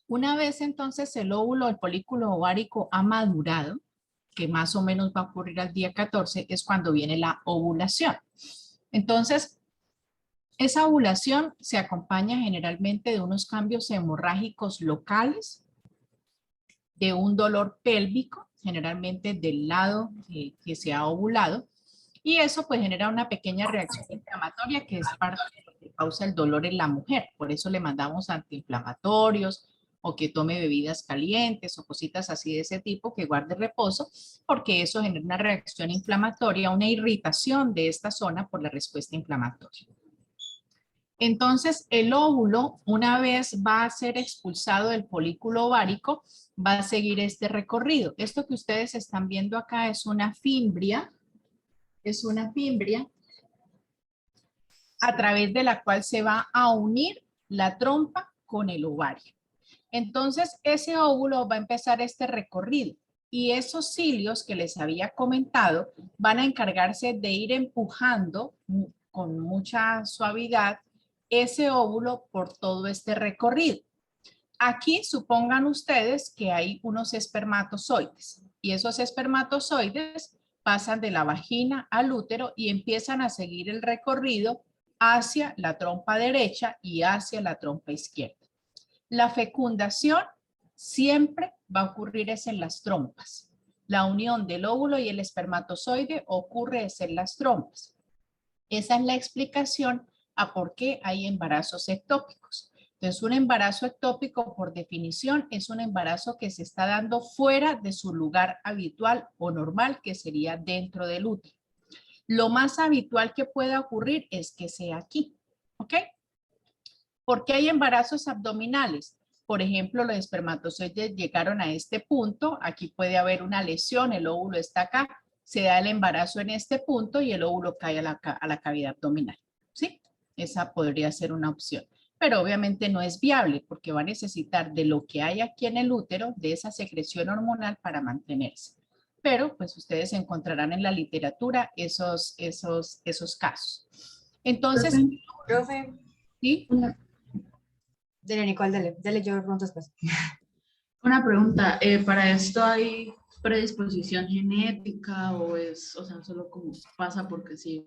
Una vez entonces el óvulo, el folículo ovárico ha madurado, que más o menos va a ocurrir al día 14, es cuando viene la ovulación. Entonces, esa ovulación se acompaña generalmente de unos cambios hemorrágicos locales, de un dolor pélvico, generalmente del lado que se ha ovulado, y eso pues genera una pequeña reacción inflamatoria que es parte de lo que causa el dolor en la mujer. Por eso le mandamos antiinflamatorios o que tome bebidas calientes o cositas así de ese tipo, que guarde reposo, porque eso genera una reacción inflamatoria, una irritación de esta zona por la respuesta inflamatoria. Entonces, el óvulo, una vez va a ser expulsado del folículo ovárico, va a seguir este recorrido. Esto que ustedes están viendo acá es una fimbria a través de la cual se va a unir la trompa con el ovario. Entonces, ese óvulo va a empezar este recorrido y esos cilios que les había comentado van a encargarse de ir empujando con mucha suavidad ese óvulo por todo este recorrido. Aquí supongan ustedes que hay unos espermatozoides y esos espermatozoides pasan de la vagina al útero y empiezan a seguir el recorrido hacia la trompa derecha y hacia la trompa izquierda. La fecundación siempre va a ocurrir es en las trompas. La unión del óvulo y el espermatozoide ocurre es en las trompas. Esa es la explicación a por qué hay embarazos ectópicos. Entonces, un embarazo ectópico, por definición, es un embarazo que se está dando fuera de su lugar habitual o normal, que sería dentro del útero. Lo más habitual que pueda ocurrir es que sea aquí, ¿ok? ¿Por qué hay embarazos abdominales? Por ejemplo, los espermatozoides llegaron a este punto, aquí puede haber una lesión, el óvulo está acá, se da el embarazo en este punto y el óvulo cae a la cavidad abdominal, ¿sí? Esa podría ser una opción, pero obviamente no es viable porque va a necesitar de lo que hay aquí en el útero, de esa secreción hormonal para mantenerse. Pero pues ustedes encontrarán en la literatura esos casos. Entonces, Profe, ¿sí? una, dele, Nicole, dele, yo pregunto después. Una pregunta, ¿para esto hay predisposición genética o es, o sea, solo como pasa porque sí?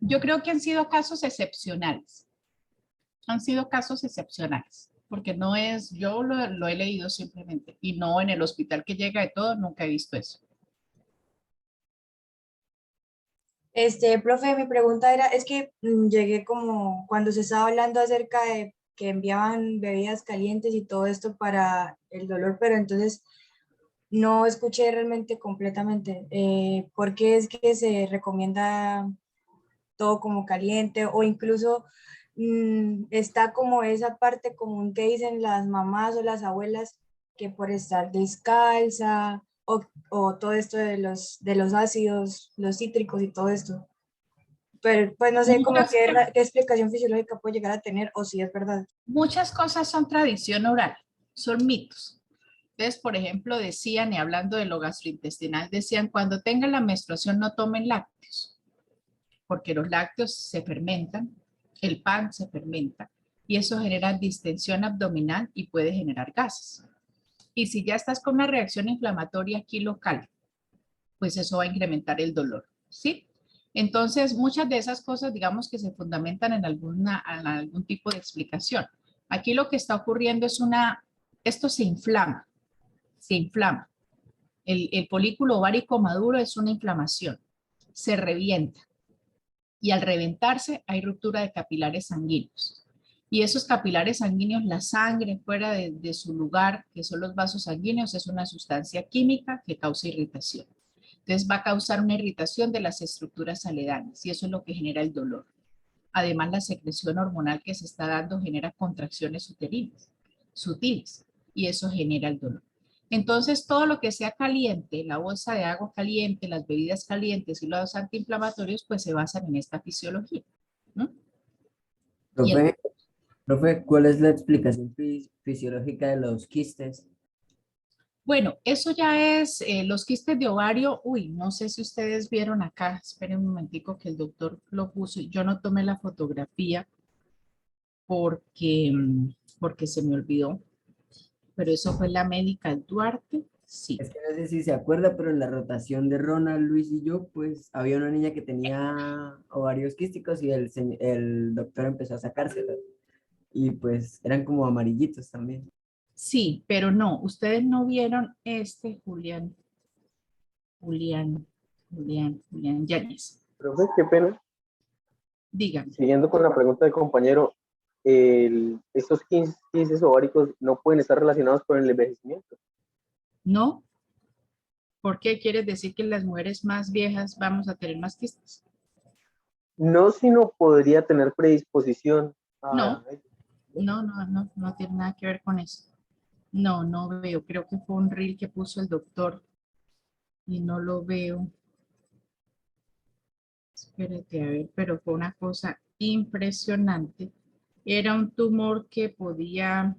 Yo creo que han sido casos excepcionales. Han sido casos excepcionales, porque no es, yo lo he leído simplemente, y no en el hospital que llega de todo, nunca he visto eso. Profe, mi pregunta era, es que llegué como cuando se estaba hablando acerca de que enviaban bebidas calientes y todo esto para el dolor, pero entonces no escuché realmente completamente. ¿Por qué es que se recomienda todo como caliente o incluso está como esa parte común que dicen las mamás o las abuelas que por estar descalza o todo esto de los ácidos, los cítricos y todo esto? Pero pues no sé como Muchas, qué explicación fisiológica puede llegar a tener o si es verdad. muchas cosas son tradición oral, son mitos. Entonces, por ejemplo, decían, y hablando de lo gastrointestinal, decían, cuando tengan la menstruación no tomen lácteos, porque los lácteos se fermentan, el pan se fermenta, y eso genera distensión abdominal y puede generar gases. Y si ya estás con una reacción inflamatoria aquí local, pues eso va a incrementar el dolor, ¿sí? Entonces, muchas de esas cosas, digamos que se fundamentan en algún tipo de explicación. Aquí lo que está ocurriendo es esto se inflama, se inflama. El folículo ovárico maduro es una inflamación, se revienta y al reventarse hay ruptura de capilares sanguíneos. Y esos capilares sanguíneos, la sangre fuera de su lugar, que son los vasos sanguíneos, es una sustancia química que causa irritación. Entonces va a causar una irritación de las estructuras aledañas y eso es lo que genera el dolor. Además, la secreción hormonal que se está dando genera contracciones uterinas, sutiles, y eso genera el dolor. Entonces, todo lo que sea caliente, la bolsa de agua caliente, las bebidas calientes y los antiinflamatorios, pues se basan en esta fisiología, ¿no? Y el, Profe, profe, ¿cuál es la explicación fisiológica de los quistes? bueno, eso ya es los quistes de ovario. Uy, no sé si ustedes vieron acá. Esperen un momentico que el doctor lo puso. Yo no tomé la fotografía porque se me olvidó. pero eso fue la médica Duarte, sí. Es que no sé si se acuerda, pero en la rotación de Ronald, Luis y yo, pues había una niña que tenía ovarios quísticos y el doctor empezó a sacárselos. Y pues eran como amarillitos también. Sí, pero no, ustedes no vieron Julián Yáñez. Profe, qué pena. Dígame. Siguiendo con la pregunta del compañero, estos 15 ováricos no pueden estar relacionados con el envejecimiento. ¿No? ¿Por qué quieres decir que las mujeres más viejas vamos a tener más quistes? No, sino podría tener predisposición No, a... no tiene nada que ver con eso. No, no veo. Creo que fue un reel que puso el doctor y no lo veo. Espérate, a ver, pero fue una cosa impresionante. Era un tumor que podía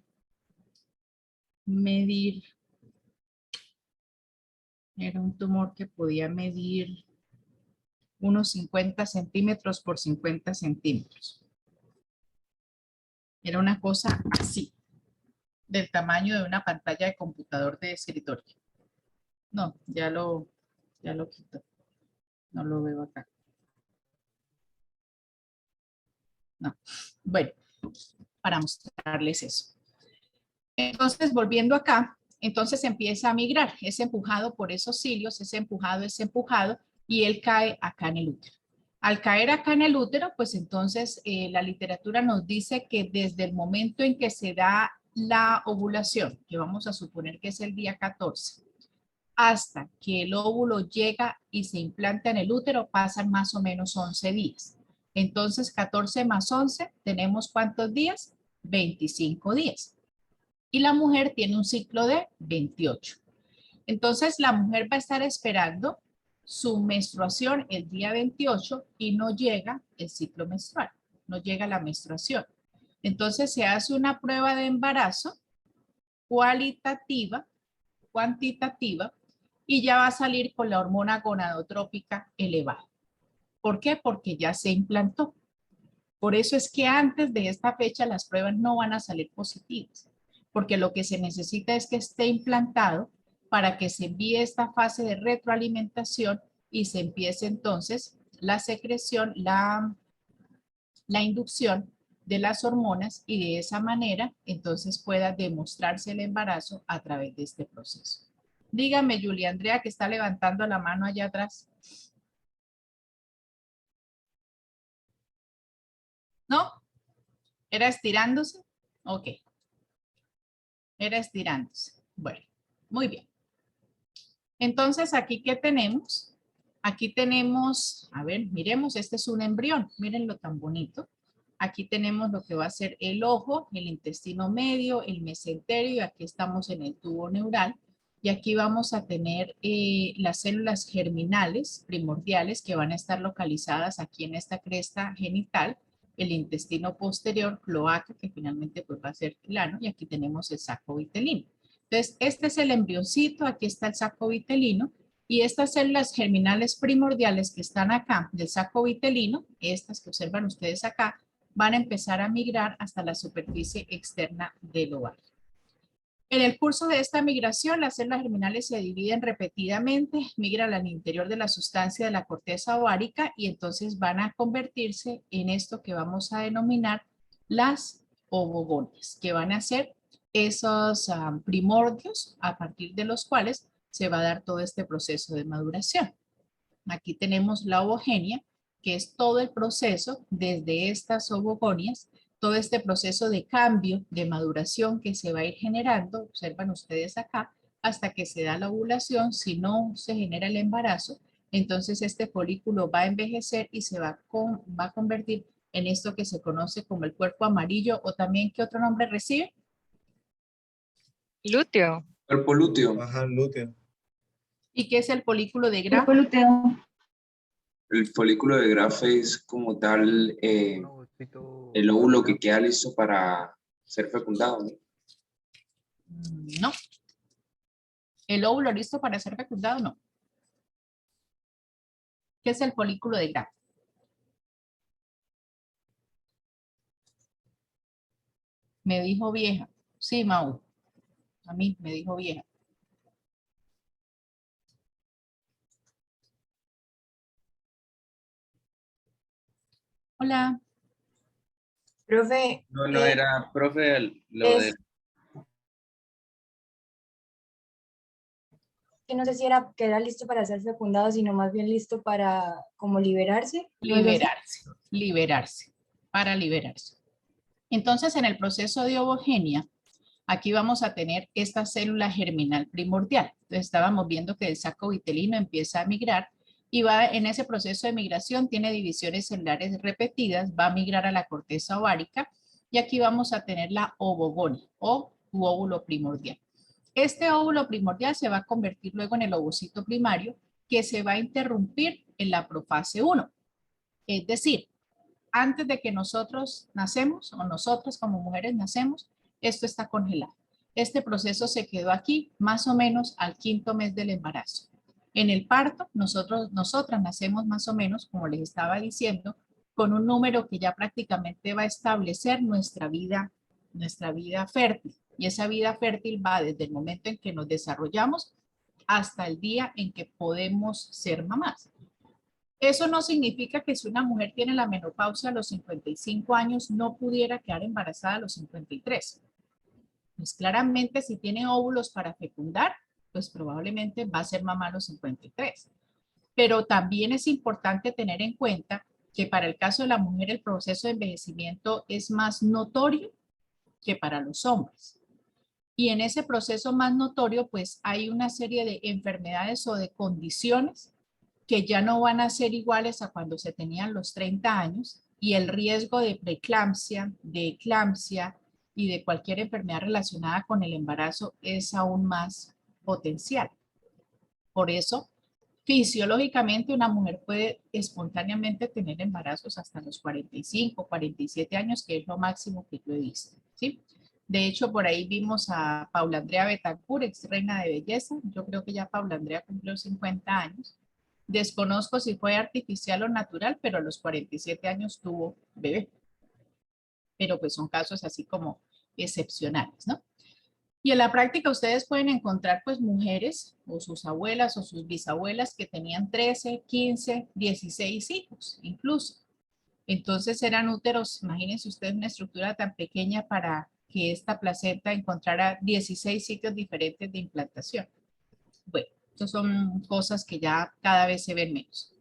medir, era un tumor que podía medir unos 50 centímetros por 50 centímetros. Era una cosa así, del tamaño de una pantalla de computador de escritorio. No, ya lo quito. No lo veo acá. No. Bueno, para mostrarles eso. Entonces, volviendo acá, entonces empieza a migrar, es empujado por esos cilios, es empujado, y él cae acá en el útero. Al caer acá en el útero, pues entonces la literatura nos dice que desde el momento en que se da la ovulación, que vamos a suponer que es el día 14, hasta que el óvulo llega y se implanta en el útero, pasan más o menos 11 días. Entonces, 14 más 11, ¿tenemos cuántos días? 25 días. Y la mujer tiene un ciclo de 28. Entonces, la mujer va a estar esperando su menstruación el día 28 y no llega el ciclo menstrual, no llega la menstruación. Entonces, se hace una prueba de embarazo cualitativa, cuantitativa, y ya va a salir con la hormona gonadotrópica elevada. ¿Por qué? Porque ya se implantó. Por eso es que antes de esta fecha las pruebas no van a salir positivas, porque lo que se necesita es que esté implantado para que se envíe esta fase de retroalimentación y se empiece entonces la secreción, la inducción de las hormonas, y de esa manera entonces pueda demostrarse el embarazo a través de este proceso. Dígame, Julia Andrea, que está levantando la mano allá atrás. ¿No? ¿Era estirándose? Ok. Era estirándose. Bueno, muy bien. Entonces, ¿aquí qué tenemos? Aquí tenemos, a ver, miremos, este es un embrión. Miren lo tan bonito. Aquí tenemos lo que va a ser el ojo, el intestino medio, el mesenterio, y aquí estamos en el tubo neural. Y aquí vamos a tener las células germinales primordiales que van a estar localizadas aquí en esta cresta genital, el intestino posterior, cloaca, que finalmente pues va a ser el ano, y aquí tenemos el saco vitelino. Entonces, este es el embrioncito, aquí está el saco vitelino, y estas células germinales primordiales que están acá del saco vitelino, estas que observan ustedes acá, van a empezar a migrar hasta la superficie externa del ovario. En el curso de esta migración, las células germinales se dividen repetidamente, migran al interior de la sustancia de la corteza ovárica y entonces van a convertirse en esto que vamos a denominar las ovogonias, que van a ser esos primordios a partir de los cuales se va a dar todo este proceso de maduración. Aquí tenemos la ovogenia, que es todo el proceso desde estas ovogonias, todo este proceso de cambio, de maduración que se va a ir generando, observan ustedes acá, hasta que se da la ovulación. Si no se genera el embarazo, entonces este folículo va a envejecer y se va a convertir en esto que se conoce como el cuerpo amarillo, o también, ¿qué otro nombre recibe? Lúteo. Cuerpo lúteo. Ajá, lúteo. ¿Y qué es el folículo de Graf? El folículo de Graf es como tal el óvulo que queda listo para ser fecundado, ¿no? No. ¿El óvulo listo para ser fecundado? No. ¿Qué es el folículo de Graf? Me dijo vieja. Sí, Mau. A mí me dijo vieja. Hola. Profe, No era, profe, lo es de... que no sé si era que era listo para ser fecundado, sino más bien listo para como liberarse. ¿No es así? Liberarse, para liberarse. Entonces, en el proceso de ovogenia, aquí vamos a tener esta célula germinal primordial. Entonces, estábamos viendo que el saco vitelino empieza a migrar y va en ese proceso de migración, tiene divisiones celulares repetidas, va a migrar a la corteza ovárica y aquí vamos a tener la ovogonia o óvulo primordial. Este óvulo primordial se va a convertir luego en el ovocito primario que se va a interrumpir en la profase 1. Es decir, antes de que nosotros nacemos o nosotras como mujeres nacemos, esto está congelado. Este proceso se quedó aquí más o menos al 5º mes del embarazo. En el parto, nosotras nacemos más o menos, como les estaba diciendo, con un número que ya prácticamente va a establecer nuestra vida fértil. Y esa vida fértil va desde el momento en que nos desarrollamos hasta el día en que podemos ser mamás. Eso no significa que si una mujer tiene la menopausia a los 55 años no pudiera quedar embarazada a los 53. Pues claramente si tiene óvulos para fecundar, pues probablemente va a ser mamá a los 53. Pero también es importante tener en cuenta que para el caso de la mujer el proceso de envejecimiento es más notorio que para los hombres. Y en ese proceso más notorio, pues hay una serie de enfermedades o de condiciones que ya no van a ser iguales a cuando se tenían los 30 años y el riesgo de preeclampsia, de eclampsia y de cualquier enfermedad relacionada con el embarazo es aún más potencial. Por eso, fisiológicamente una mujer puede espontáneamente tener embarazos hasta los 45, 47 años, que es lo máximo que yo he visto, ¿sí? De hecho, por ahí vimos a Paula Andrea Betancourt, ex reina de belleza. Yo creo que ya Paula Andrea cumplió 50 años. Desconozco si fue artificial o natural, pero a los 47 años tuvo bebé. Pero pues son casos así como excepcionales, ¿no? Y en la práctica ustedes pueden encontrar pues mujeres o sus abuelas o sus bisabuelas que tenían 13, 15, 16 hijos incluso. Entonces eran úteros, imagínense ustedes una estructura tan pequeña para que esta placenta encontrara 16 sitios diferentes de implantación. Bueno, estas son cosas que ya cada vez se ven menos.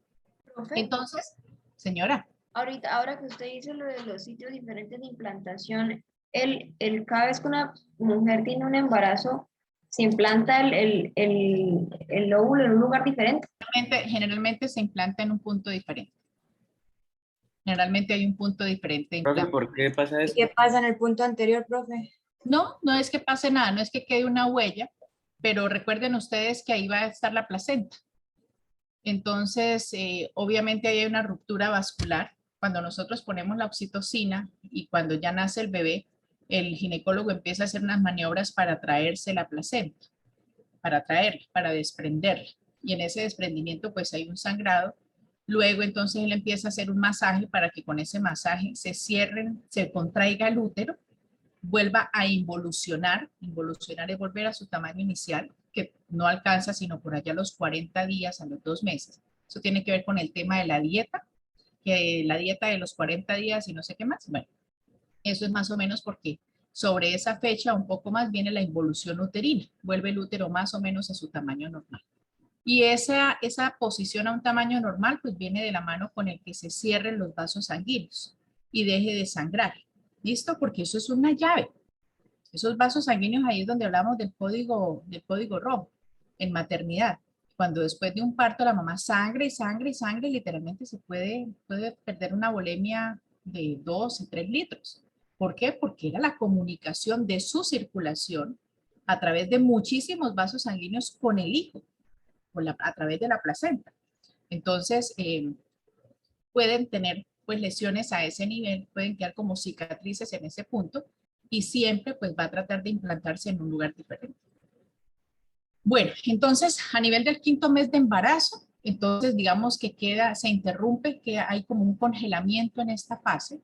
Profe, Entonces, señora, ahora que usted dice lo de los sitios diferentes de implantación, cada vez que una mujer tiene un embarazo, se implanta el óvulo en un lugar diferente. generalmente se implanta en un punto diferente. Generalmente hay un punto diferente de Profe, implante. ¿por qué pasa ¿Y esto? qué pasa en el punto anterior, profe? No, no es que pase nada, no es que quede una huella, pero recuerden ustedes que ahí va a estar la placenta. Entonces, obviamente hay una ruptura vascular. Cuando nosotros ponemos la oxitocina y cuando ya nace el bebé, el ginecólogo empieza a hacer unas maniobras para traerse la placenta, para traerla, para desprenderla. Y en ese desprendimiento pues hay un sangrado. Luego entonces él empieza a hacer un masaje para que con ese masaje se cierren, se contraiga el útero, vuelva a involucionar. Involucionar es volver a su tamaño inicial, que no alcanza sino por allá a los 40 días, a los 2 meses. Eso tiene que ver con el tema de la dieta, que la dieta de los 40 días y no sé qué más. Bueno, eso es más o menos porque sobre esa fecha, un poco más, viene la involución uterina. Vuelve el útero más o menos a su tamaño normal. Y esa posición a un tamaño normal, pues viene de la mano con el que se cierren los vasos sanguíneos y deje de sangrar. ¿Listo? Porque eso es una llave. Esos vasos sanguíneos ahí es donde hablamos del código rojo en maternidad. Cuando después de un parto la mamá sangre y sangre y sangre, literalmente se puede perder una volemia de 2 y 3 litros. ¿Por qué? Porque era la comunicación de su circulación a través de muchísimos vasos sanguíneos con el hijo, a través de la placenta. Entonces, pueden tener pues lesiones a ese nivel, pueden quedar como cicatrices en ese punto y siempre pues va a tratar de implantarse en un lugar diferente. Bueno, entonces a nivel del 5º mes de embarazo, entonces digamos que se interrumpe, que hay como un congelamiento en esta fase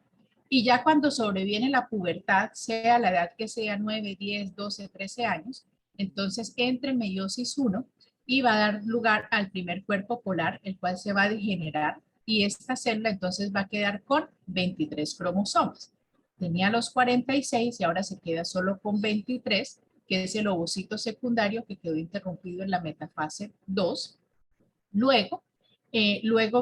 y ya cuando sobreviene la pubertad, sea la edad que sea 9, 10, 12, 13 años, entonces entre meiosis 1 y va a dar lugar al primer cuerpo polar, el cual se va a degenerar y esta célula entonces va a quedar con 23 cromosomas. Tenía los 46 y ahora se queda solo con 23, que es el ovocito secundario que quedó interrumpido en la metafase 2. Luego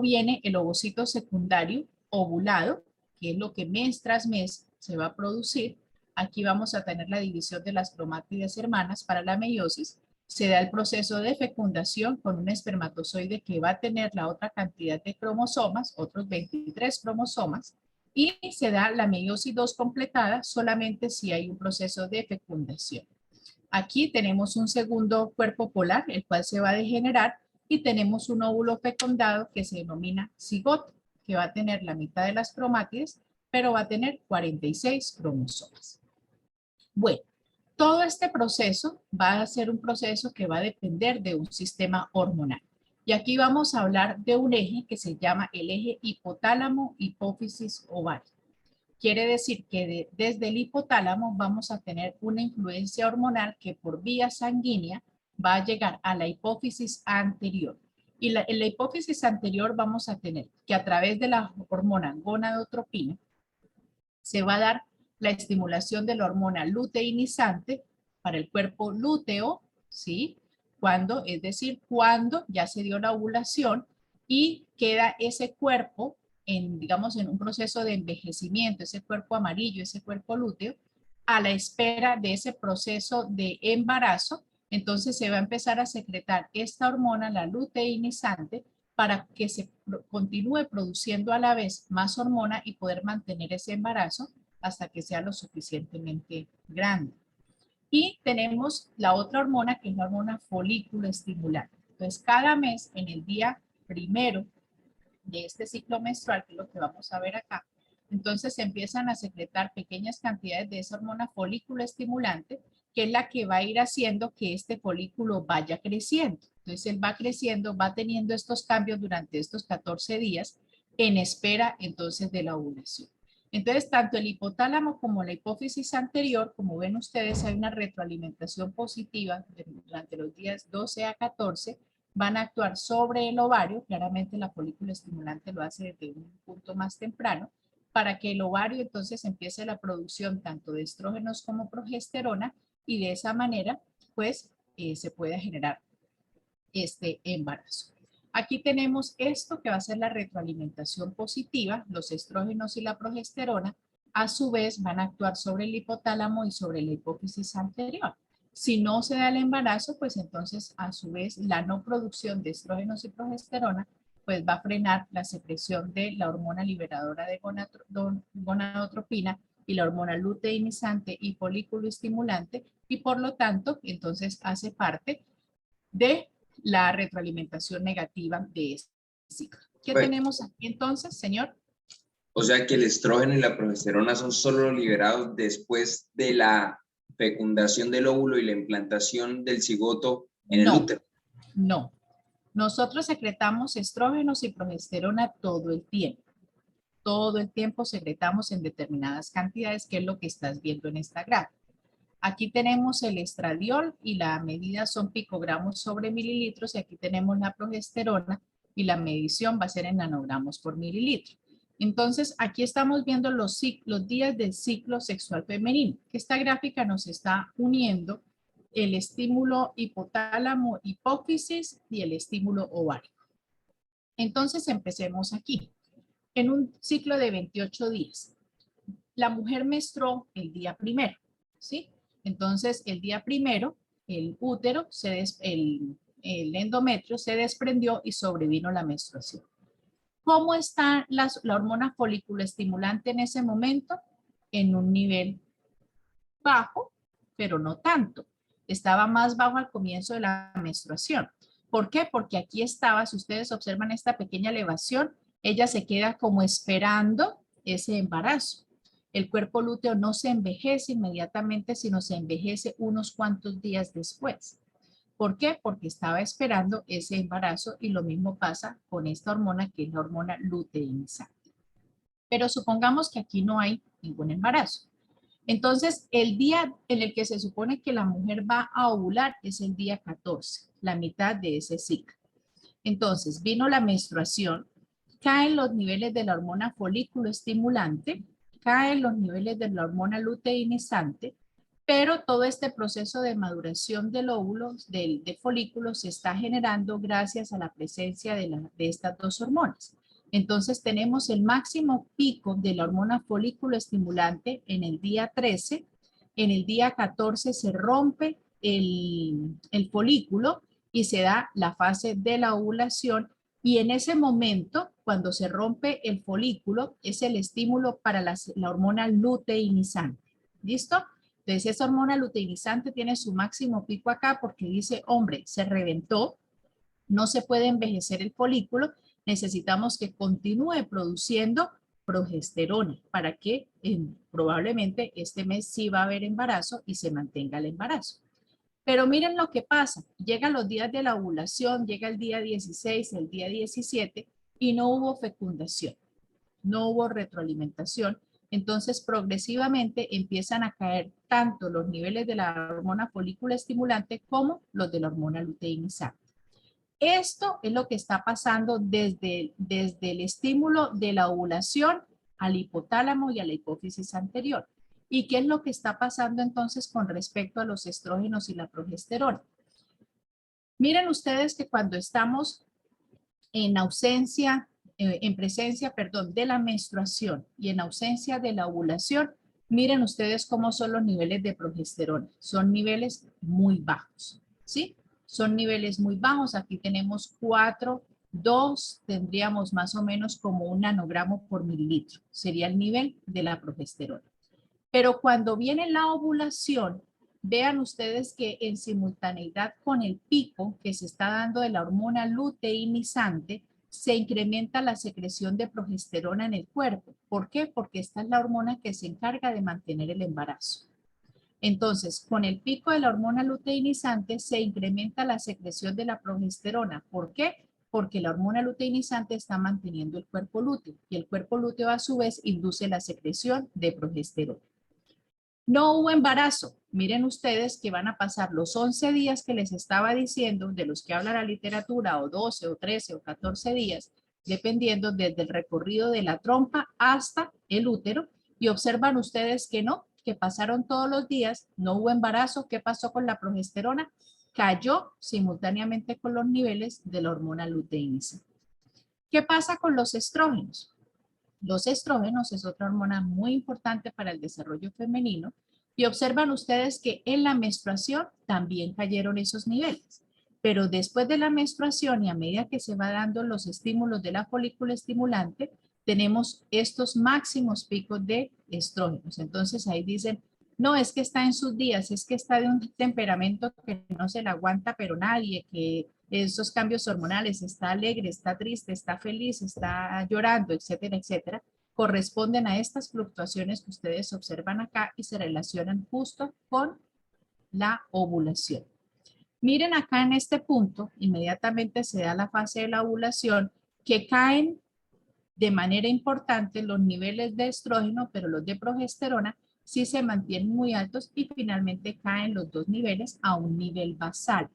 viene el ovocito secundario ovulado, que es lo que mes tras mes se va a producir. Aquí vamos a tener la división de las cromátides hermanas para la meiosis. Se da el proceso de fecundación con un espermatozoide que va a tener la otra cantidad de cromosomas, otros 23 cromosomas, y se da la meiosis 2 completada solamente si hay un proceso de fecundación. Aquí tenemos un segundo cuerpo polar, el cual se va a degenerar, y tenemos un óvulo fecundado que se denomina cigoto, que va a tener la mitad de las cromátides, pero va a tener 46 cromosomas. Bueno, todo este proceso va a ser un proceso que va a depender de un sistema hormonal. Y aquí vamos a hablar de un eje que se llama el eje hipotálamo, hipófisis, ovario. Quiere decir que desde el hipotálamo vamos a tener una influencia hormonal que por vía sanguínea va a llegar a la hipófisis anterior. Y en la hipófisis anterior vamos a tener que a través de la hormona gonadotropina se va a dar la estimulación de la hormona luteinizante para el cuerpo lúteo, ¿sí? Cuando, es decir, cuando ya se dio la ovulación y queda ese cuerpo digamos, en un proceso de envejecimiento, ese cuerpo amarillo, ese cuerpo lúteo, a la espera de ese proceso de embarazo, entonces se va a empezar a secretar esta hormona, la luteinizante, para que se continúe produciendo a la vez más hormona y poder mantener ese embarazo hasta que sea lo suficientemente grande. Y tenemos la otra hormona, que es la hormona folículo estimulante. Entonces, cada mes, en el día primero de este ciclo menstrual, que es lo que vamos a ver acá, entonces se empiezan a secretar pequeñas cantidades de esa hormona folículo estimulante, que es la que va a ir haciendo que este folículo vaya creciendo. Entonces él va creciendo, va teniendo estos cambios durante estos 14 días en espera entonces de la ovulación. Entonces tanto el hipotálamo como la hipófisis anterior, como ven ustedes, hay una retroalimentación positiva durante los días 12 a 14, van a actuar sobre el ovario. Claramente la folícula estimulante lo hace desde un punto más temprano, para que el ovario entonces empiece la producción tanto de estrógenos como progesterona y de esa manera pues se puede generar este embarazo. Aquí tenemos esto que va a ser la retroalimentación positiva. Los estrógenos y la progesterona a su vez van a actuar sobre el hipotálamo y sobre la hipófisis anterior. Si no se da el embarazo, pues entonces a su vez la no producción de estrógenos y progesterona pues va a frenar la secreción de la hormona liberadora de gonadotropina y la hormona luteinizante y folículo estimulante, y por lo tanto entonces hace parte de la retroalimentación negativa de este ciclo. ¿Qué Bueno, tenemos aquí entonces, señor? o sea que el estrógeno y la progesterona son solo liberados después de la fecundación del óvulo y la implantación del cigoto en el útero. No. Nosotros secretamos estrógenos y progesterona todo el tiempo. Todo el tiempo secretamos en determinadas cantidades, que es lo que estás viendo en esta gráfica. Aquí tenemos el estradiol y la medida son picogramos sobre mililitros, y aquí tenemos la progesterona y la medición va a ser en nanogramos por mililitro. Entonces, aquí estamos viendo los días del ciclo sexual femenino. Esta gráfica nos está uniendo el estímulo hipotálamo, hipófisis y el estímulo ovario. Entonces, empecemos aquí. En un ciclo de 28 días, la mujer menstruó el día primero, ¿sí? Entonces, el día primero, el útero, el endometrio se desprendió y sobrevino la menstruación. ¿Cómo está la hormona folículo estimulante en ese momento? En un nivel bajo, pero no tanto. Estaba más bajo al comienzo de la menstruación. ¿Por qué? Porque aquí estaba, si ustedes observan esta pequeña elevación, ella se queda como esperando ese embarazo. El cuerpo lúteo no se envejece inmediatamente, sino se envejece unos cuantos días después. ¿Por qué? Porque estaba esperando ese embarazo, y lo mismo pasa con esta hormona, que es la hormona luteinizante. Pero supongamos que aquí no hay ningún embarazo. Entonces, el día en el que se supone que la mujer va a ovular es el día 14, la mitad de ese ciclo. Entonces, vino la menstruación, caen los niveles de la hormona folículo estimulante, caen los niveles de la hormona luteinizante, pero todo este proceso de maduración del óvulo, de folículo, se está generando gracias a la presencia de estas dos hormonas. Entonces tenemos el máximo pico de la hormona folículo estimulante en el día 13, en el día 14 se rompe el folículo y se da la fase de la ovulación, y en ese momento, cuando se rompe el folículo, es el estímulo para la hormona luteinizante. ¿Listo? Entonces esa hormona luteinizante tiene su máximo pico acá porque dice, hombre, se reventó, no se puede envejecer el folículo, necesitamos que continúe produciendo progesterona para que probablemente este mes sí va a haber embarazo y se mantenga el embarazo. Pero miren lo que pasa, llegan los días de la ovulación, llega el día 16, el día 17 y no hubo fecundación, no hubo retroalimentación. Entonces, progresivamente empiezan a caer tanto los niveles de la hormona folículo estimulante como los de la hormona luteinizante. Esto es lo que está pasando desde el estímulo de la ovulación al hipotálamo y a la hipófisis anterior. ¿Y qué es lo que está pasando entonces con respecto a los estrógenos y la progesterona? Miren ustedes que cuando estamos en ausencia, en presencia, perdón, de la menstruación y en ausencia de la ovulación, miren ustedes cómo son los niveles de progesterona. Son niveles muy bajos, ¿sí? Son niveles muy bajos. Aquí tenemos 4, 2, tendríamos más o menos como un nanogramo por mililitro. Sería el nivel de la progesterona. Pero cuando viene la ovulación, vean ustedes que en simultaneidad con el pico que se está dando de la hormona luteinizante, se incrementa la secreción de progesterona en el cuerpo. ¿Por qué? Porque esta es la hormona que se encarga de mantener el embarazo. Entonces, con el pico de la hormona luteinizante se incrementa la secreción de la progesterona. ¿Por qué? Porque la hormona luteinizante está manteniendo el cuerpo lúteo y el cuerpo lúteo a su vez induce la secreción de progesterona. No hubo embarazo. Miren ustedes que van a pasar los 11 días que les estaba diciendo, de los que habla la literatura, o 12 o 13 o 14 días, dependiendo desde el recorrido de la trompa hasta el útero, y observan ustedes que no, que pasaron todos los días, no hubo embarazo. ¿Qué pasó con la progesterona? Cayó simultáneamente con los niveles de la hormona luteinizante. ¿Qué pasa con los estrógenos? Los estrógenos es otra hormona muy importante para el desarrollo femenino, y observan ustedes que en la menstruación también cayeron esos niveles. Pero después de la menstruación y a medida que se va dando los estímulos de la folícula estimulante, tenemos estos máximos picos de estrógenos. Entonces ahí dicen, no, es que está en sus días, es que está de un temperamento que no se le aguanta pero nadie, que esos cambios hormonales, está alegre, está triste, está feliz, está llorando, etcétera, etcétera, corresponden a estas fluctuaciones que ustedes observan acá y se relacionan justo con la ovulación. Miren acá en este punto, inmediatamente se da la fase de la ovulación, que caen de manera importante los niveles de estrógeno, pero los de progesterona sí se mantienen muy altos y finalmente caen los dos niveles a un nivel basal.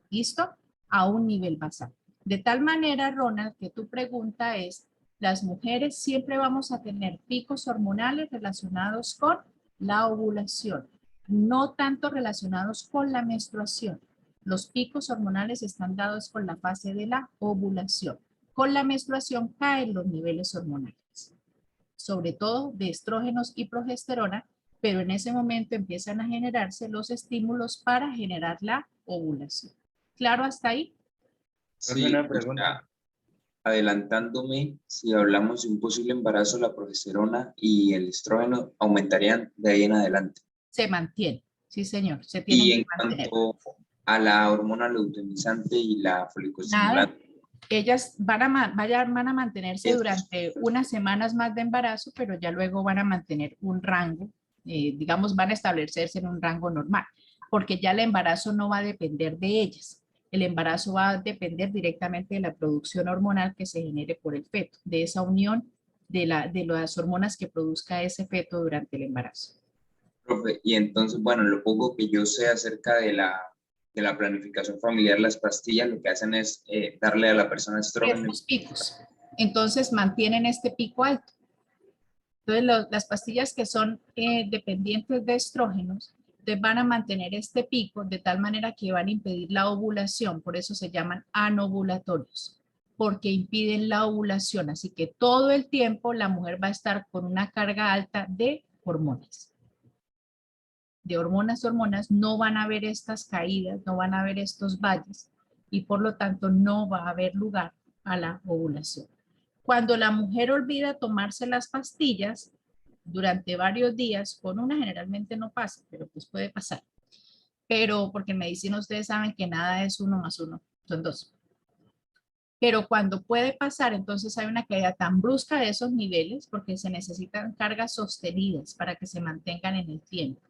¿Listo? A un nivel basal. De tal manera, Ronald, que tu pregunta es, las mujeres siempre vamos a tener picos hormonales relacionados con la ovulación, no tanto relacionados con la menstruación. Los picos hormonales están dados con la fase de la ovulación. Con la menstruación caen los niveles hormonales, sobre todo de estrógenos y progesterona, pero en ese momento empiezan a generarse los estímulos para generar la ovulación. ¿Claro hasta ahí? Sí, Una pregunta. adelantándome, si hablamos de un posible embarazo, la progesterona y el estrógeno aumentarían de ahí en adelante. Se mantiene, sí señor, se tienen Y que en mantener. cuanto a la hormona luteinizante y la Nada, folicoestimulante, ellas van a mantenerse Eso. durante unas semanas más de embarazo, pero ya luego van a mantener un rango, digamos, van a establecerse en un rango normal, porque ya el embarazo no va a depender de ellas. El embarazo va a depender directamente de la producción hormonal que se genere por el feto, de esa unión de las hormonas que produzca ese feto durante el embarazo. Profe, y entonces, bueno, lo poco que yo sé acerca de la planificación familiar, las pastillas lo que hacen es darle a la persona estrógeno. Estos picos. Entonces mantienen este pico alto. Entonces las pastillas que son dependientes de estrógenos te van a mantener este pico de tal manera que van a impedir la ovulación. Por eso se llaman anovulatorios, porque impiden la ovulación. Así que todo el tiempo la mujer va a estar con una carga alta de hormonas. De hormonas, no van a haber estas caídas, no van a haber estos valles y por lo tanto no va a haber lugar a la ovulación. Cuando la mujer olvida tomarse las pastillas durante varios días, con una generalmente no pasa, pero pues puede pasar. Pero porque en medicina ustedes saben que nada es 1 más 1, son 2. Pero cuando puede pasar, entonces hay una caída tan brusca de esos niveles porque se necesitan cargas sostenidas para que se mantengan en el tiempo.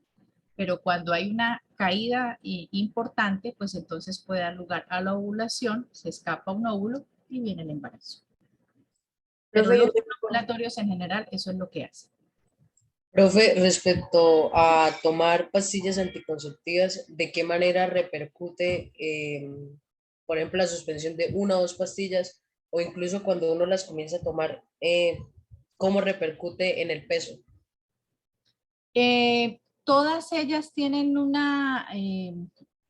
Pero cuando hay una caída importante, pues entonces puede dar lugar a la ovulación, se escapa un óvulo y viene el embarazo. Pero Profe, los ovulatorios en general, eso es lo que hacen. Profe, respecto a tomar pastillas anticonceptivas, ¿de qué manera repercute, por ejemplo, la suspensión de 1 o 2 pastillas o incluso cuando uno las comienza a tomar, cómo repercute en el peso? Todas ellas tienen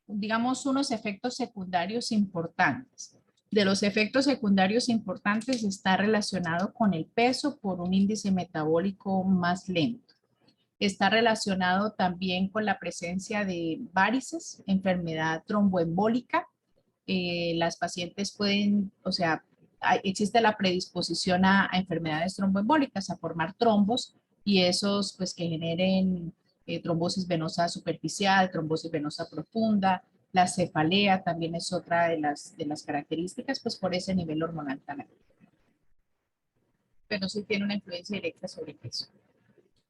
digamos, unos efectos secundarios importantes. De los efectos secundarios importantes está relacionado con el peso por un índice metabólico más lento. Está relacionado también con la presencia de varices, enfermedad tromboembólica. Las pacientes pueden, o sea, existe la predisposición a enfermedades tromboembólicas, a formar trombos y esos pues que generen trombosis venosa superficial, trombosis venosa profunda. La cefalea también es otra de las características, pues por ese nivel hormonal tan alto. Pero sí tiene una influencia directa sobre el peso.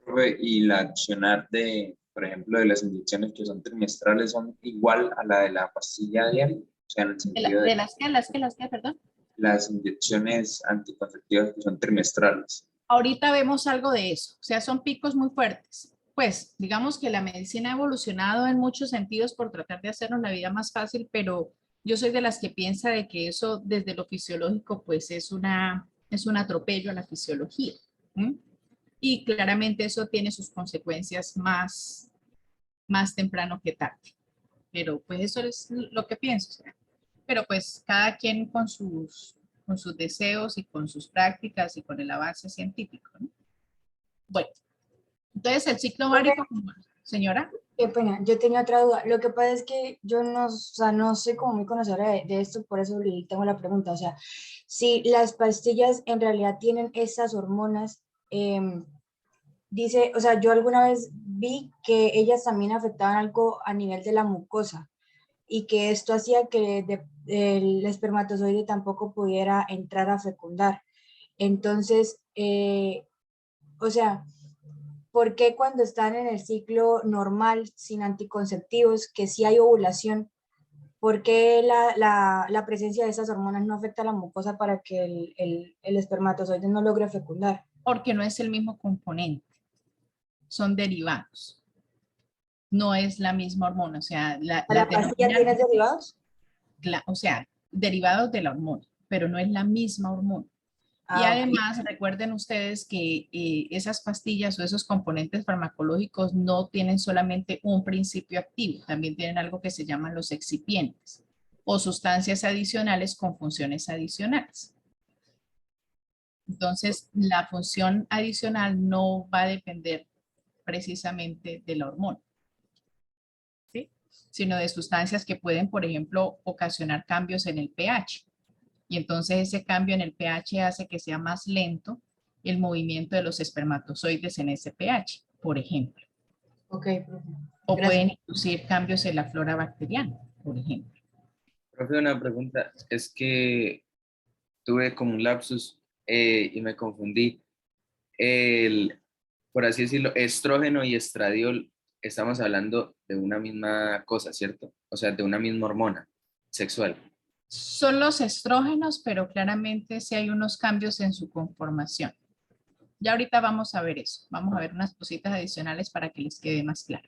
Profe, y la accionar de, por ejemplo, de las inyecciones que son trimestrales son igual a la de la pastilla diaria, o sea, en el sentido ¿De las que, perdón? las inyecciones anticonceptivas que son trimestrales. Ahorita vemos algo de eso, o sea, son picos muy fuertes. Pues digamos que la medicina ha evolucionado en muchos sentidos por tratar de hacernos la vida más fácil, pero yo soy de las que piensa de que eso desde lo fisiológico pues es un atropello a la fisiología. ¿Sí? Y claramente eso tiene sus consecuencias más temprano que tarde. Pero pues eso es lo que pienso. ¿Sí? Pero pues cada quien con sus deseos y con sus prácticas y con el avance científico, ¿no? Bueno, entonces el ciclo ovárico, señora. qué pena, yo tenía otra duda. Lo que pasa es que yo no, o sea, no soy como muy conocedora de esto, por eso le tengo la pregunta. O sea, si las pastillas en realidad tienen esas hormonas, dice, o sea, yo alguna vez vi que ellas también afectaban algo a nivel de la mucosa y que esto hacía que el espermatozoide tampoco pudiera entrar a fecundar. Entonces, o sea, ¿por qué cuando están en el ciclo normal, sin anticonceptivos, que sí hay ovulación, por qué la presencia de esas hormonas no afecta a la mucosa para que el espermatozoide no logre fecundar? Porque no es el mismo componente, son derivados. No es la misma hormona, o sea, ¿La pastilla tiene derivados? o sea, derivados de la hormona, pero no es la misma hormona. Y Ah, ok. además, recuerden ustedes que esas pastillas o esos componentes farmacológicos no tienen solamente un principio activo, también tienen algo que se llaman los excipientes o sustancias adicionales con funciones adicionales. Entonces, la función adicional no va a depender precisamente de la hormona, ¿sí? Sino de sustancias que pueden, por ejemplo, ocasionar cambios en el pH. Y entonces ese cambio en el pH hace que sea más lento el movimiento de los espermatozoides en ese pH, por ejemplo. Ok, profe. O Gracias. pueden inducir cambios en la flora bacteriana, por ejemplo. Profe, una pregunta. Es que tuve como un lapsus y me confundí. Por así decirlo, estrógeno y estradiol, estamos hablando de una misma cosa, ¿cierto? O sea, de una misma hormona sexual. Son los estrógenos, pero claramente sí hay unos cambios en su conformación. Ya ahorita vamos a ver eso. Vamos a ver unas cositas adicionales para que les quede más claro.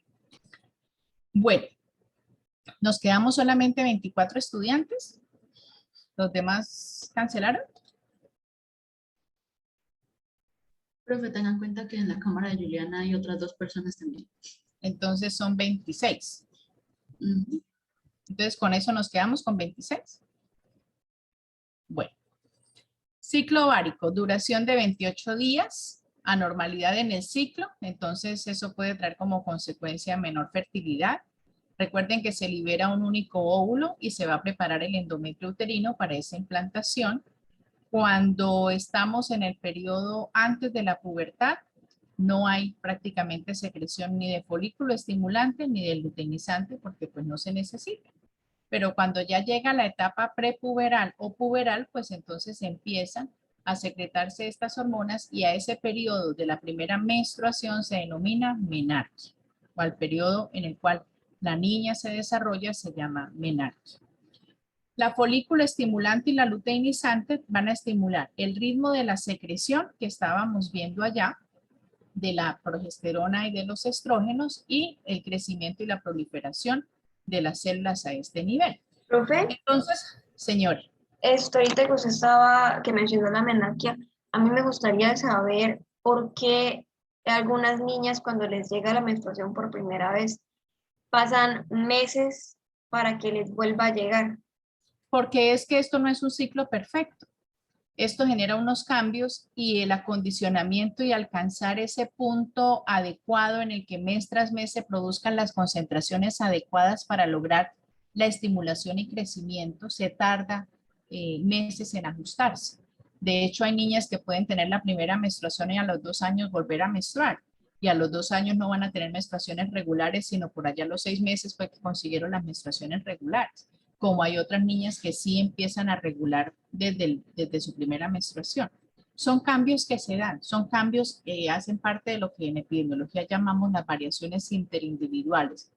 Bueno, nos quedamos solamente 24 estudiantes. ¿Los demás cancelaron? Profe, tengan en cuenta que en la cámara de Juliana hay otras 2 personas también. Entonces son 26. Ujú. Entonces con eso nos quedamos con 26. Bueno. Ciclo ovárico, duración de 28 días, anormalidad en el ciclo, entonces eso puede traer como consecuencia menor fertilidad. Recuerden que se libera un único óvulo y se va a preparar el endometrio uterino para esa implantación. Cuando estamos en el periodo antes de la pubertad, no hay prácticamente secreción ni de folículo estimulante ni de luteinizante porque pues no se necesita. Pero cuando ya llega la etapa prepuberal o puberal, pues entonces empiezan a secretarse estas hormonas y a ese periodo de la primera menstruación se denomina menarquia, o al periodo en el cual la niña se desarrolla se llama menarquia. La folícula estimulante y la luteinizante van a estimular el ritmo de la secreción que estábamos viendo allá, de la progesterona y de los estrógenos y el crecimiento y la proliferación de las células a este nivel. Profe, Entonces, señora. ahorita que usted que mencionó la menarquia, a mí me gustaría saber por qué algunas niñas cuando les llega la menstruación por primera vez pasan meses para que les vuelva a llegar. Porque es que esto no es un ciclo perfecto. Esto genera unos cambios y el acondicionamiento y alcanzar ese punto adecuado en el que mes tras mes se produzcan las concentraciones adecuadas para lograr la estimulación y crecimiento se tarda meses en ajustarse. De hecho, hay niñas que pueden tener la primera menstruación y a los 2 años volver a menstruar. Y a los 2 años no van a tener menstruaciones regulares, sino por allá a los 6 meses fue que consiguieron las menstruaciones regulares. Como hay otras niñas que sí empiezan a regular desde su primera menstruación. Son cambios que se dan, son cambios que hacen parte de lo que en epidemiología llamamos las variaciones interindividuales,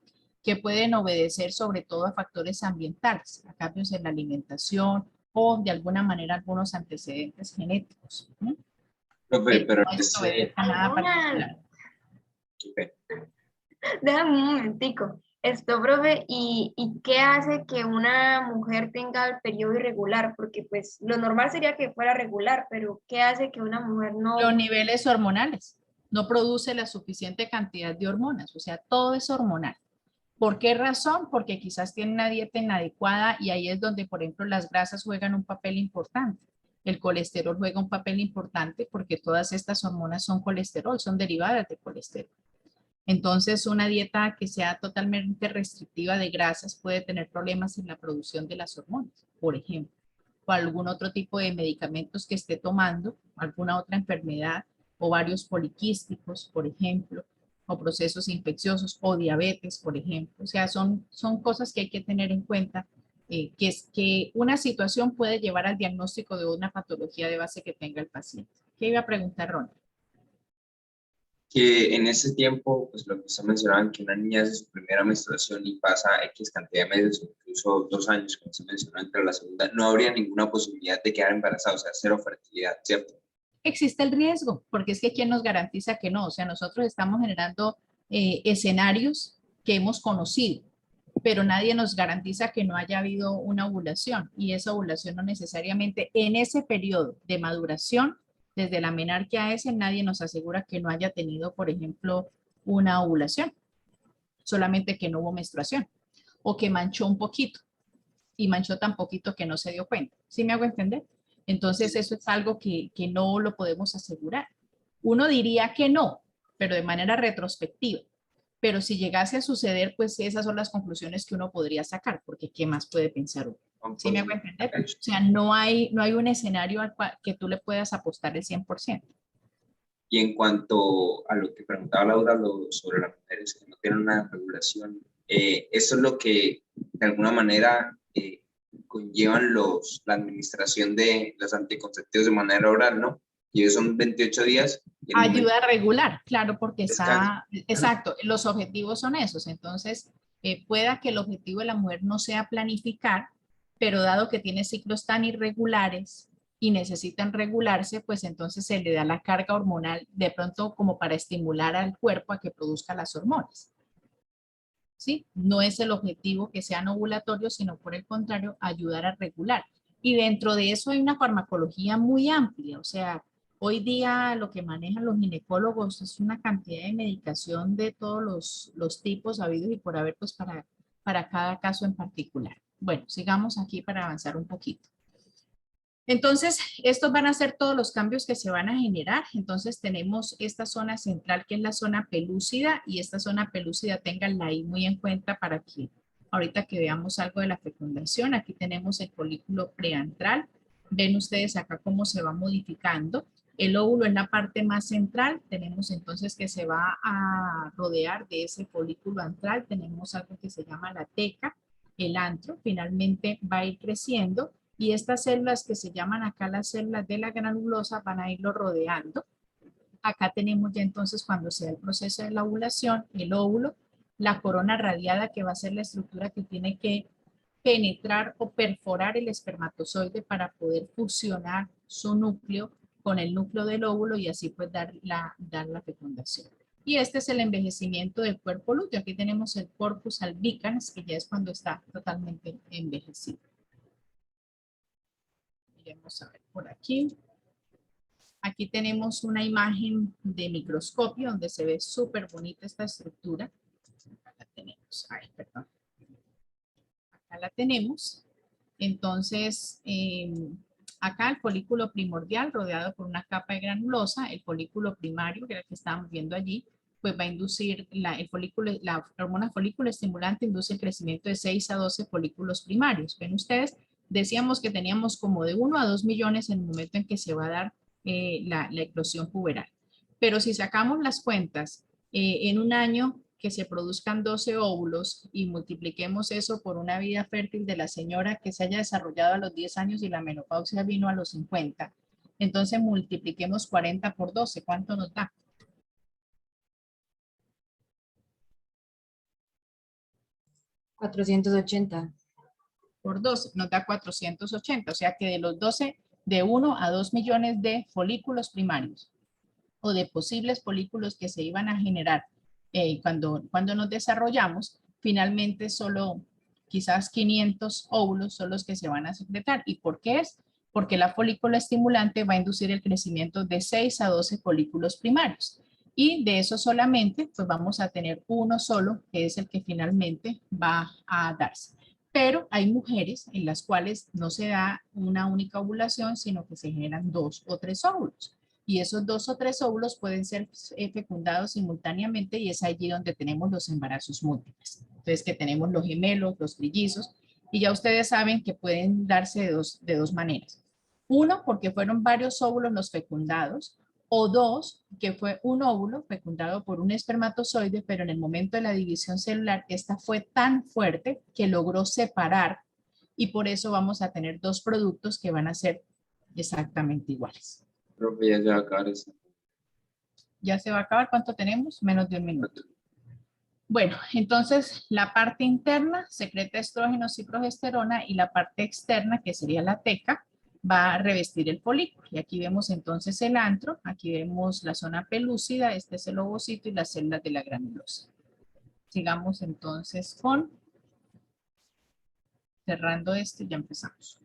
que pueden obedecer sobre todo a factores ambientales, a cambios en la alimentación o de alguna manera algunos antecedentes genéticos. Profe, pero no esto obedece a nada particular. Déjame un momentico. Profe, ¿y qué hace que una mujer tenga el periodo irregular? Porque pues lo normal sería que fuera regular, pero ¿qué hace que una mujer no? Los niveles hormonales. No produce la suficiente cantidad de hormonas, o sea, todo es hormonal. ¿Por qué razón? Porque quizás tiene una dieta inadecuada y ahí es donde, por ejemplo, las grasas juegan un papel importante. El colesterol juega un papel importante porque todas estas hormonas son colesterol, son derivadas de colesterol. Entonces, una dieta que sea totalmente restrictiva de grasas puede tener problemas en la producción de las hormonas, por ejemplo, o algún otro tipo de medicamentos que esté tomando, alguna otra enfermedad, ovarios poliquísticos, por ejemplo, o procesos infecciosos, o diabetes, por ejemplo. O sea, son cosas que hay que tener en cuenta, que es que una situación puede llevar al diagnóstico de una patología de base que tenga el paciente. ¿Qué iba a preguntar, Ronald? Que en ese tiempo, pues lo que usted mencionaba, que una niña hace su primera menstruación y pasa X cantidad de meses, incluso 2 años, como se mencionó, entre la segunda, no habría ninguna posibilidad de quedar embarazada, o sea, cero fertilidad, ¿cierto? Existe el riesgo, porque es que ¿quién nos garantiza que no? O sea, nosotros estamos generando escenarios que hemos conocido, pero nadie nos garantiza que no haya habido una ovulación, y esa ovulación no necesariamente en ese periodo de maduración, desde la menarquia a ese, nadie nos asegura que no haya tenido, por ejemplo, una ovulación, solamente que no hubo menstruación, o que manchó un poquito, y manchó tan poquito que no se dio cuenta. ¿Sí me hago entender? Entonces eso es algo que no lo podemos asegurar. Uno diría que no, pero de manera retrospectiva. Pero si llegase a suceder, pues esas son las conclusiones que uno podría sacar, porque ¿qué más puede pensar uno? ¿Sí me hago entender? O sea, no hay un escenario al cual que tú le puedas apostar el 100%. Y en cuanto a lo que preguntaba Laura sobre las mujeres que no tienen una regulación, eso es lo que de alguna manera conllevan la administración de los anticonceptivos de manera oral, ¿no? Y ellos son 28 días. Ayuda a regular, claro, porque está, exacto, los objetivos son esos. Entonces, pueda que el objetivo de la mujer no sea planificar, pero dado que tiene ciclos tan irregulares, y necesitan regularse, pues entonces se le da la carga hormonal de pronto como para estimular al cuerpo a que produzca las hormonas. ¿Sí? No es el objetivo que sean ovulatorios, sino por el contrario, ayudar a regular. Y dentro de eso hay una farmacología muy amplia, o sea, hoy día lo que manejan los ginecólogos es una cantidad de medicación de todos los tipos habidos y por haber, pues para cada caso en particular. Bueno, sigamos aquí para avanzar un poquito. Entonces, estos van a ser todos los cambios que se van a generar. Entonces, tenemos esta zona central que es la zona pelúcida y esta zona pelúcida ténganla ahí muy en cuenta para que ahorita que veamos algo de la fecundación, aquí tenemos el folículo preantral. Ven ustedes acá cómo se va modificando. El óvulo es la parte más central. Tenemos entonces que se va a rodear de ese folículo antral. Tenemos algo que se llama la teca, el antro. Finalmente va a ir creciendo. Y estas células que se llaman acá las células de la granulosa van a irlo rodeando. Acá tenemos ya entonces cuando se da el proceso de la ovulación, el óvulo, la corona radiada que va a ser la estructura que tiene que penetrar o perforar el espermatozoide para poder fusionar su núcleo con el núcleo del óvulo y así pues dar la fecundación. Y este es el envejecimiento del cuerpo lúteo. Aquí tenemos el corpus albicans, que ya es cuando está totalmente envejecido. Vamos a ver por aquí. Aquí tenemos una imagen de microscopio donde se ve súper bonita esta estructura. Acá la tenemos. Ay, perdón. Acá la tenemos. Entonces, acá el folículo primordial rodeado por una capa de granulosa, el folículo primario, que era el que estábamos viendo allí, pues va a inducir la hormona folículo estimulante induce el crecimiento de 6 a 12 folículos primarios. ¿Ven ustedes? Decíamos que teníamos como de 1 a 2 millones en el momento en que se va a dar la eclosión puberal. Pero si sacamos las cuentas, en un año que se produzcan 12 óvulos y multipliquemos eso por una vida fértil de la señora que se haya desarrollado a los 10 años y la menopausia vino a los 50, entonces multipliquemos 40 por 12, ¿cuánto nos da? $480. Por 12, nos da 480, o sea que de los 12, de 1 a 2 millones de folículos primarios o de posibles folículos que se iban a generar cuando nos desarrollamos, finalmente solo quizás 500 óvulos son los que se van a secretar. ¿Y por qué es? Porque la folícula estimulante va a inducir el crecimiento de 6 a 12 folículos primarios. Y de eso solamente, pues vamos a tener uno solo, que es el que finalmente va a darse. Pero hay mujeres en las cuales no se da una única ovulación, sino que se generan 2 o 3 óvulos. Y esos 2 o 3 óvulos pueden ser fecundados simultáneamente y es allí donde tenemos los embarazos múltiples. Entonces que tenemos los gemelos, los trillizos, y ya ustedes saben que pueden darse de dos maneras. Uno, porque fueron varios óvulos los fecundados, o dos, que fue un óvulo fecundado por un espermatozoide, pero en el momento de la división celular, esta fue tan fuerte que logró separar y por eso vamos a tener dos productos que van a ser exactamente iguales. Profe, ya se va a acabar eso. Ya se va a acabar. ¿Cuánto tenemos? Menos de un minuto. Bueno, entonces la parte interna secreta estrógenos y progesterona y la parte externa, que sería la teca, va a revestir el folículo. Y aquí vemos entonces el antro, aquí vemos la zona pelúcida, este es el ovocito y las células de la granulosa. Sigamos entonces con, cerrando este, ya empezamos.